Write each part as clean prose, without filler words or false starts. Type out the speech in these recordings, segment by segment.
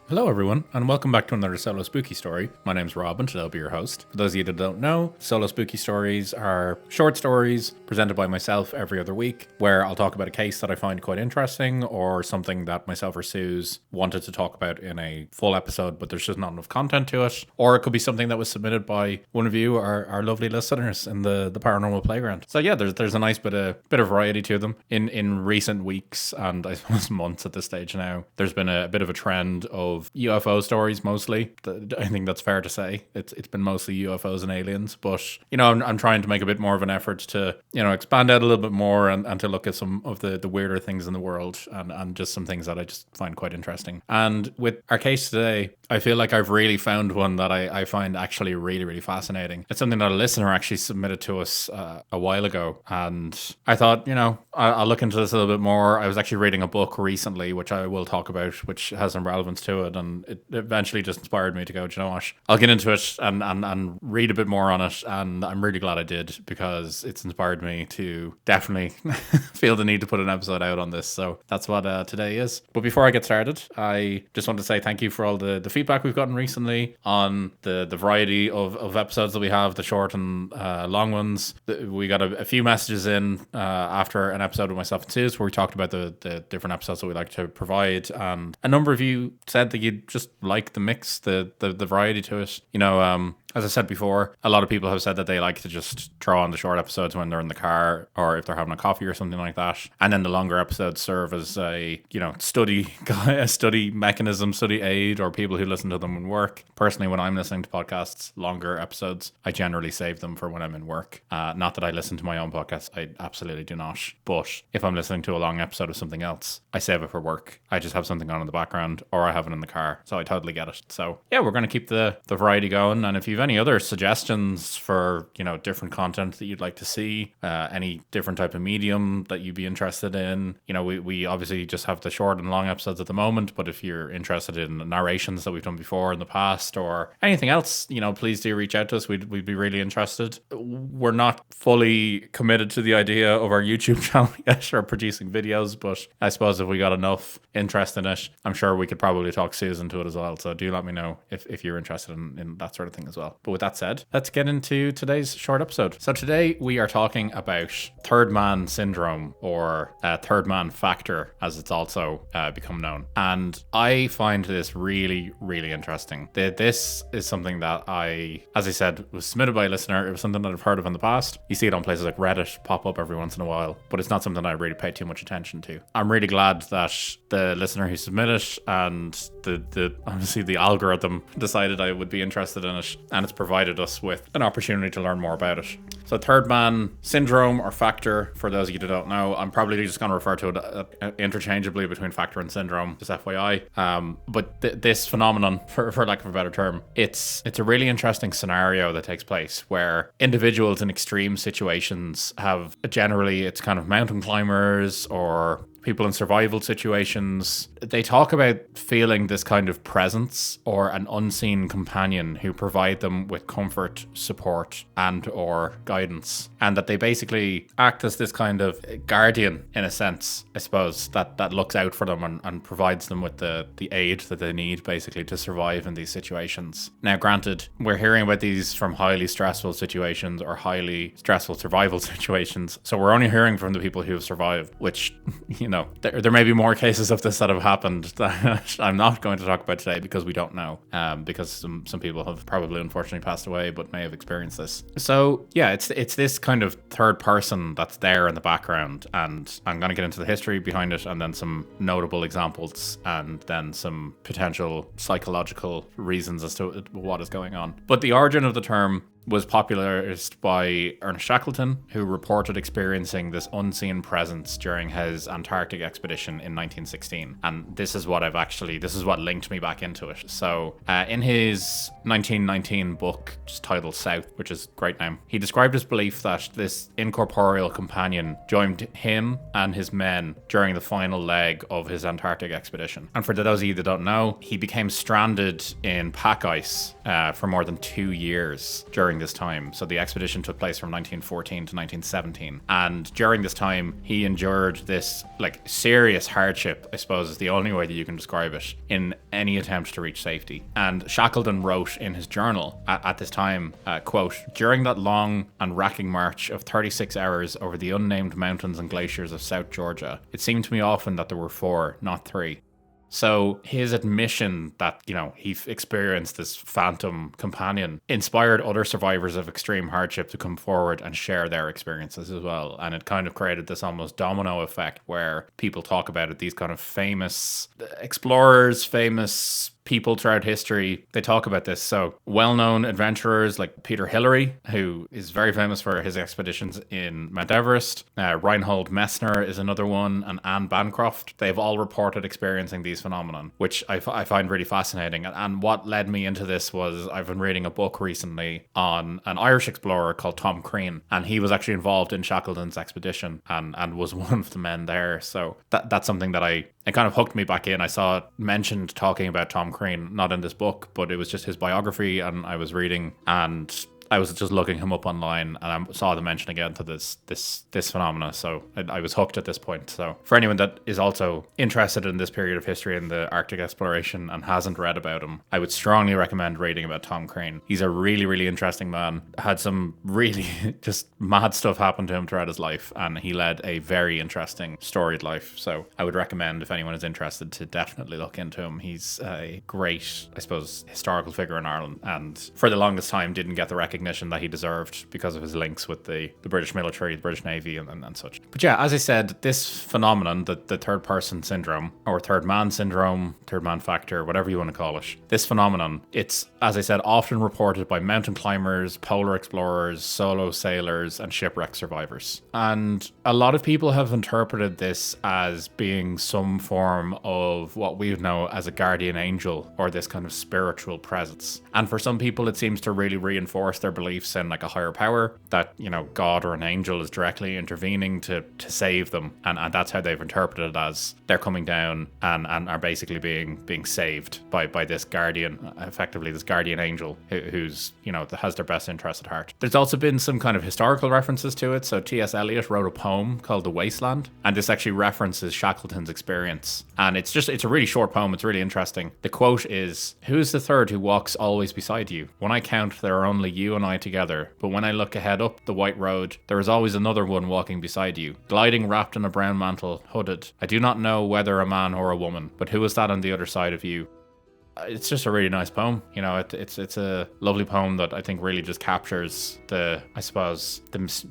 Hello everyone, and welcome back to another Solo Spooky Story. My name's Rob, and today I'll be your host. For those of you that don't know, Solo Spooky Stories are short stories presented by myself every other week, where I'll talk about a case that I find quite interesting, or something that myself or Suze wanted to talk about in a full episode, but there's just not enough content to it. Or it could be something that was submitted by one of you, our lovely listeners in the Paranormal Playground. So yeah, there's a nice bit of variety to them. In recent weeks, and I suppose months at this stage now, there's been a bit of a trend of UFO stories mostly. I think that's fair to say. It's been mostly UFOs and aliens, but I'm trying to make a bit more of an effort to expand out a little bit more and to look at some of the weirder things in the world and just some things that I just find quite interesting. And with our case today, I feel like I've really found one that I find actually really, really fascinating. It's something that a listener actually submitted to us a while ago, and I thought, I'll look into this a little bit more. I was actually reading a book recently, which I will talk about, which has some relevance to it, and it eventually just inspired me to go, do you know what? I'll get into it and read a bit more on it, and I'm really glad I did, because it's inspired me to definitely feel the need to put an episode out on this. So that's what today is. But before I get started, I just want to say thank you for all the feedback we've gotten recently on the variety of episodes that we have, the short and long ones. We got a few messages in after an episode with myself and Suze where we talked about the different episodes that we like to provide, and a number of you said that you just like the mix, the variety to it. As I said before, a lot of people have said that they like to just throw on the short episodes when they're in the car or if they're having a coffee or something like that. And then the longer episodes serve as a study mechanism, study aid, or people who listen to them in work. Personally, when I'm listening to podcasts, longer episodes, I generally save them for when I'm in work. Not that I listen to my own podcast, I absolutely do not. But if I'm listening to a long episode of something else, I save it for work. I just have something on in the background, or I have it in the car. So I totally get it. So yeah, we're going to keep the variety going. And if you've any other suggestions for different content that you'd like to see, any different type of medium that you'd be interested in, we obviously just have the short and long episodes at the moment, but if you're interested in narrations that we've done before in the past or anything else, please do reach out to us. We'd be really interested. We're not fully committed to the idea of our YouTube channel yet, or producing videos, but I suppose if we got enough interest in it, I'm sure we could probably talk Susan to it as well. So do let me know if you're interested in that sort of thing as well. But with that said, let's get into today's short episode. So today we are talking about third man syndrome, or third man factor, as it's also become known. And I find this really, really interesting. This is something that as I said, was submitted by a listener. It was something that I've heard of in the past. You see it on places like Reddit pop up every once in a while, but it's not something I really pay too much attention to. I'm really glad that the listener who submitted and obviously the algorithm decided I would be interested in it, and it's provided us with an opportunity to learn more about it. So third man syndrome, or factor, for those of you that don't know, I'm probably just going to refer to it interchangeably between factor and syndrome, just FYI. But this phenomenon, for lack of a better term, it's a really interesting scenario that takes place where individuals in extreme situations have, generally it's kind of mountain climbers or people in survival situations, they talk about feeling this kind of presence or an unseen companion who provide them with comfort, support, and or guidance. And that they basically act as this kind of guardian, in a sense, I suppose, that looks out for them and provides them with the aid that they need, basically, to survive in these situations. Now, granted, we're hearing about these from highly stressful situations or highly stressful survival situations. So we're only hearing from the people who have survived, which, there may be more cases of this that have happened that I'm not going to talk about today because we don't know, because some people have probably unfortunately passed away but may have experienced this. So yeah, it's this kind of third person that's there in the background, and I'm going to get into the history behind it and then some notable examples and then some potential psychological reasons as to what is going on. But the origin of the term was popularized by Ernest Shackleton, who reported experiencing this unseen presence during his Antarctic expedition in 1916. And this is what linked me back into it. So in his 1919 book, just titled South, which is a great name, he described his belief that this incorporeal companion joined him and his men during the final leg of his Antarctic expedition. And for those of you that don't know, he became stranded in pack ice for more than 2 years during during this time. So the expedition took place from 1914 to 1917. And during this time, he endured this like serious hardship, I suppose is the only way that you can describe it, in any attempt to reach safety. And Shackleton wrote in his journal at this time, quote, "During that long and racking march of 36 hours over the unnamed mountains and glaciers of South Georgia, it seemed to me often that there were 4, not 3. So his admission that, he experienced this phantom companion inspired other survivors of extreme hardship to come forward and share their experiences as well. And it kind of created this almost domino effect where people talk about it, these kind of famous explorers, famous people throughout history, they talk about this. So well-known adventurers like Peter Hillary, who is very famous for his expeditions in Mount Everest, Reinhold Messner is another one, and Anne Bancroft, they've all reported experiencing these phenomenon, which I find really fascinating. And what led me into this was I've been reading a book recently on an Irish explorer called Tom Crean, and he was actually involved in Shackleton's expedition and was one of the men there. So that's something that it kind of hooked me back in. I saw it mentioned talking about Tom Crean, not in this book, but it was just his biography, and I was reading, and I was just looking him up online, and I saw the mention again to this phenomena. So I was hooked at this point. So for anyone that is also interested in this period of history in the Arctic exploration and hasn't read about him, I would strongly recommend reading about Tom Crean. He's a really, really interesting man. Had some really just mad stuff happen to him throughout his life, and he led a very interesting storied life. So I would recommend, if anyone is interested, to definitely look into him. He's a great, I suppose, historical figure in Ireland, and for the longest time didn't get the recognition that he deserved because of his links with the British military, the British Navy, and such. But yeah, as I said, this phenomenon, the third person syndrome, or third man syndrome, third man factor, whatever you want to call it, this phenomenon, it's, as I said, often reported by mountain climbers, polar explorers, solo sailors, and shipwreck survivors. And a lot of people have interpreted this as being some form of what we know as a guardian angel, or this kind of spiritual presence. And for some people, it seems to really reinforce their beliefs in like a higher power, that God or an angel is directly intervening to save them, and that's how they've interpreted it, as they're coming down and are basically being saved by this guardian, effectively this guardian angel who's that has their best interest at heart. There's also been some kind of historical references to it. So T.S. Eliot wrote a poem called The Wasteland, and this actually references Shackleton's experience, and it's a really short poem. It's really interesting. The quote is, "Who's the third who walks always beside you? When I count, there are only you and I together, but when I look ahead up the white road, there is always another one walking beside you, gliding wrapped in a brown mantle, hooded. I do not know whether a man or a woman, but who is that on the other side of you?" It's just a really nice poem. It's a lovely poem that I think really just captures the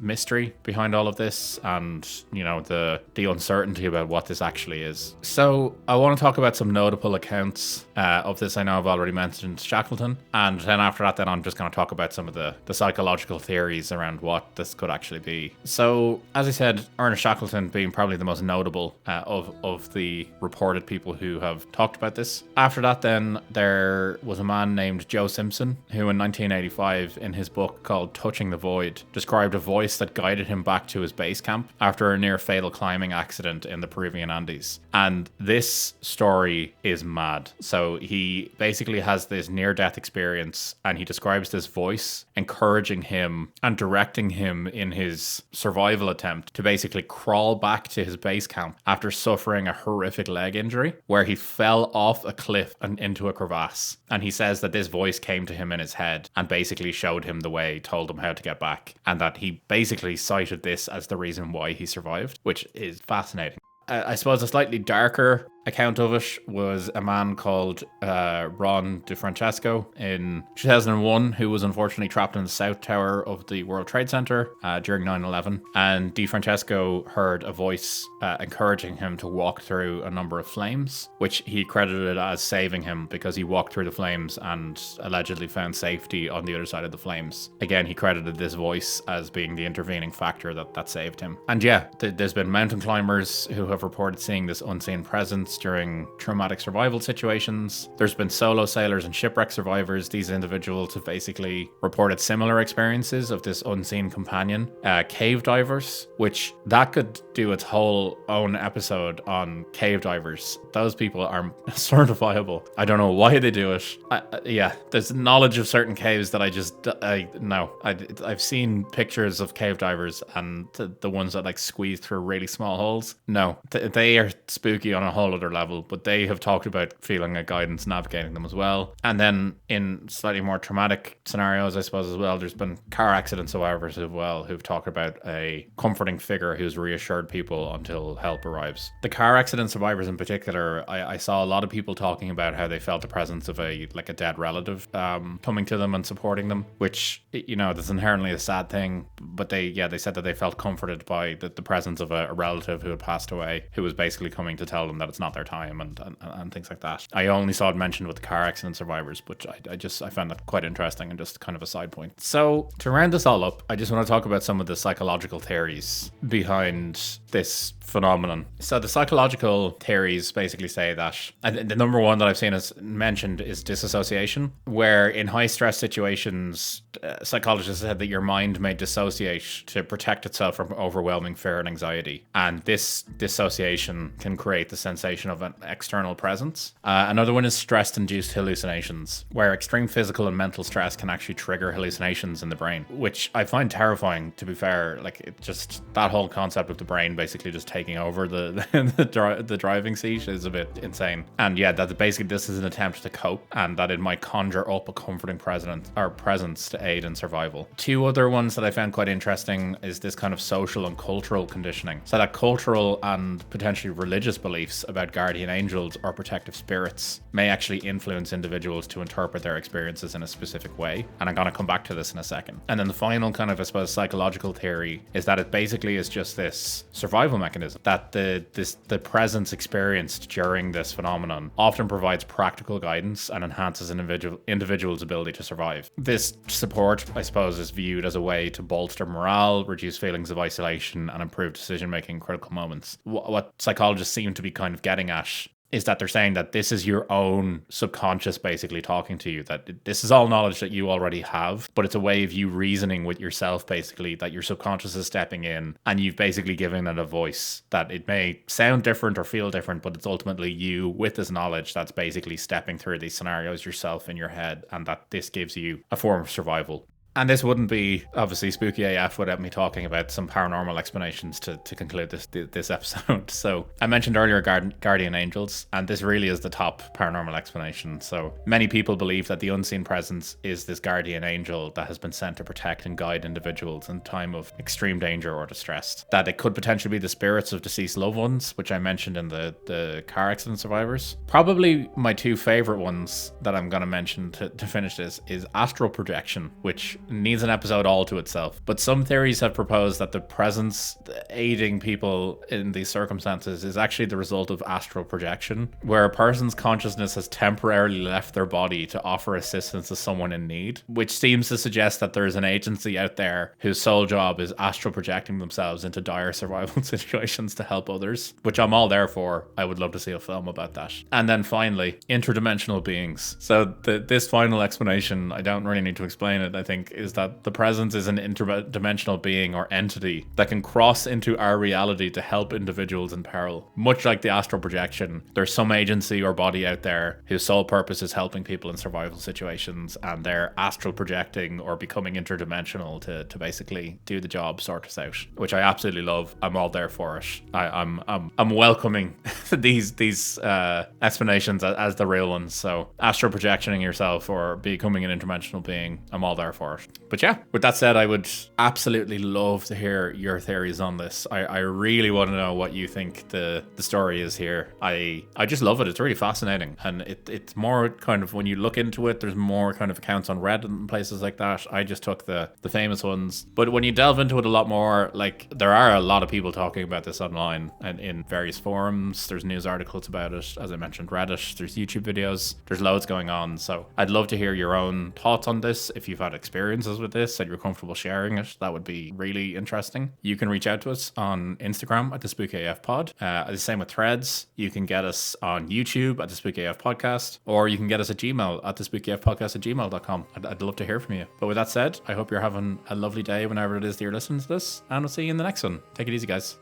mystery behind all of this, and the uncertainty about what this actually is. So I want to talk about some notable accounts of this. I know I've already mentioned Shackleton, and then after that, then I'm just going to talk about some of the psychological theories around what this could actually be. So as I said, Ernest Shackleton being probably the most notable of the reported people who have talked about this. After that, then there was a man named Joe Simpson, who in 1985, in his book called Touching the Void, described a voice that guided him back to his base camp after a near fatal climbing accident in the Peruvian Andes. And this story is mad. So he basically has this near-death experience, and he describes this voice encouraging him and directing him in his survival attempt to basically crawl back to his base camp after suffering a horrific leg injury, where he fell off a cliff and into a crevasse. And he says that this voice came to him in his head and basically showed him the way, told him how to get back, and that he basically cited this as the reason why he survived, which is fascinating. I suppose a slightly darker account of it was a man called Ron DeFrancesco in 2001, who was unfortunately trapped in the South Tower of the World Trade Center during 9/11. And DeFrancesco heard a voice encouraging him to walk through a number of flames, which he credited as saving him because he walked through the flames and allegedly found safety on the other side of the flames. Again, he credited this voice as being the intervening factor that saved him. And yeah, there's been mountain climbers who have reported seeing this unseen presence. experienced during traumatic survival situations. There's been solo sailors and shipwreck survivors. These individuals have basically reported similar experiences of this unseen companion. Cave divers, which that could do its whole own episode on cave divers. Those people are certifiable. I don't know why they do it. There's knowledge of certain caves that I've seen pictures of cave divers and the ones that like squeeze through really small holes. No, they are spooky on a whole other level, but they have talked about feeling a guidance navigating them as well. And then in slightly more traumatic scenarios, I suppose as well, there's been car accident survivors as well who've talked about a comforting figure who's reassured people until help arrives. The car accident survivors in particular, I saw a lot of people talking about how they felt the presence of a dead relative coming to them and supporting them, which, you know, that's inherently a sad thing, but they said that they felt comforted by the presence of a relative who had passed away, who was basically coming to tell them that it's not their time and things like that. I only saw it mentioned with the car accident survivors, but I found that quite interesting and just kind of a side point. So to round this all up, I just want to talk about some of the psychological theories behind this phenomenon. So the psychological theories basically say that, and the number one that I've seen as mentioned is disassociation, where in high stress situations, psychologists said that your mind may dissociate to protect itself from overwhelming fear and anxiety. And this dissociation can create the sensation of an external presence. Another one is stress-induced hallucinations, where extreme physical and mental stress can actually trigger hallucinations in the brain, which I find terrifying, to be fair. Like, it just, that whole concept of the brain basically just taking over the driving seat is a bit insane. And yeah, that basically this is an attempt to cope, and that it might conjure up a comforting presence to aid in survival. Two other ones that I found quite interesting is this kind of social and cultural conditioning. So that cultural and potentially religious beliefs about guardian angels or protective spirits may actually influence individuals to interpret their experiences in a specific way. And I'm going to come back to this in a second. And then the final kind of, I suppose, psychological theory is that it basically is just this survival mechanism, that the presence experienced during this phenomenon often provides practical guidance and enhances an individual's ability to survive. This support, I suppose, is viewed as a way to bolster morale, reduce feelings of isolation, and improve decision-making in critical moments. What psychologists seem to be kind of getting at is that they're saying that this is your own subconscious basically talking to you, that this is all knowledge that you already have, but it's a way of you reasoning with yourself, basically, that your subconscious is stepping in and you've basically given it a voice, that it may sound different or feel different, but it's ultimately you with this knowledge that's basically stepping through these scenarios yourself in your head, and that this gives you a form of survival. And this wouldn't be, obviously, Spooky AF without me talking about some paranormal explanations to conclude this episode. So I mentioned earlier guardian angels, and this really is the top paranormal explanation. So many people believe that the unseen presence is this guardian angel that has been sent to protect and guide individuals in time of extreme danger or distress. That it could potentially be the spirits of deceased loved ones, which I mentioned in the car accident survivors. Probably my two favorite ones that I'm going to mention to finish this is astral projection, which needs an episode all to itself. But some theories have proposed that the presence aiding people in these circumstances is actually the result of astral projection, where a person's consciousness has temporarily left their body to offer assistance to someone in need, which seems to suggest that there is an agency out there whose sole job is astral projecting themselves into dire survival situations to help others, which I'm all there for. I would love to see a film about that. And then finally, interdimensional beings. So this final explanation, I don't really need to explain it, I think, is that the presence is an interdimensional being or entity that can cross into our reality to help individuals in peril. Much like the astral projection, there's some agency or body out there whose sole purpose is helping people in survival situations, and they're astral projecting or becoming interdimensional to basically do the job, sort us out, which I absolutely love. I'm all there for it. I'm welcoming these explanations as the real ones. So astral projectioning yourself or becoming an interdimensional being, I'm all there for it. But yeah, with that said, I would absolutely love to hear your theories on this. I really want to know what you think the story is here. I just love it. It's really fascinating. And it's more kind of, when you look into it, there's more kind of accounts on Reddit and places like that. I just took the famous ones. But when you delve into it a lot more, like, there are a lot of people talking about this online and in various forums. there's news articles about it. As I mentioned, Reddit, there's YouTube videos, there's loads going on. So I'd love to hear your own thoughts on this. If you've had experiences with this and you're comfortable sharing it, that would be really interesting. You can reach out to us on Instagram at the SpookAF Pod. The same with Threads. You can get us on YouTube at the SpookAF Podcast, or you can get us at Gmail at the spookafpodcast@gmail.com. I'd love to hear from you. But with that said, I hope you're having a lovely day whenever it is that you're listening to this, and we'll see you in the next one. Take it easy, guys.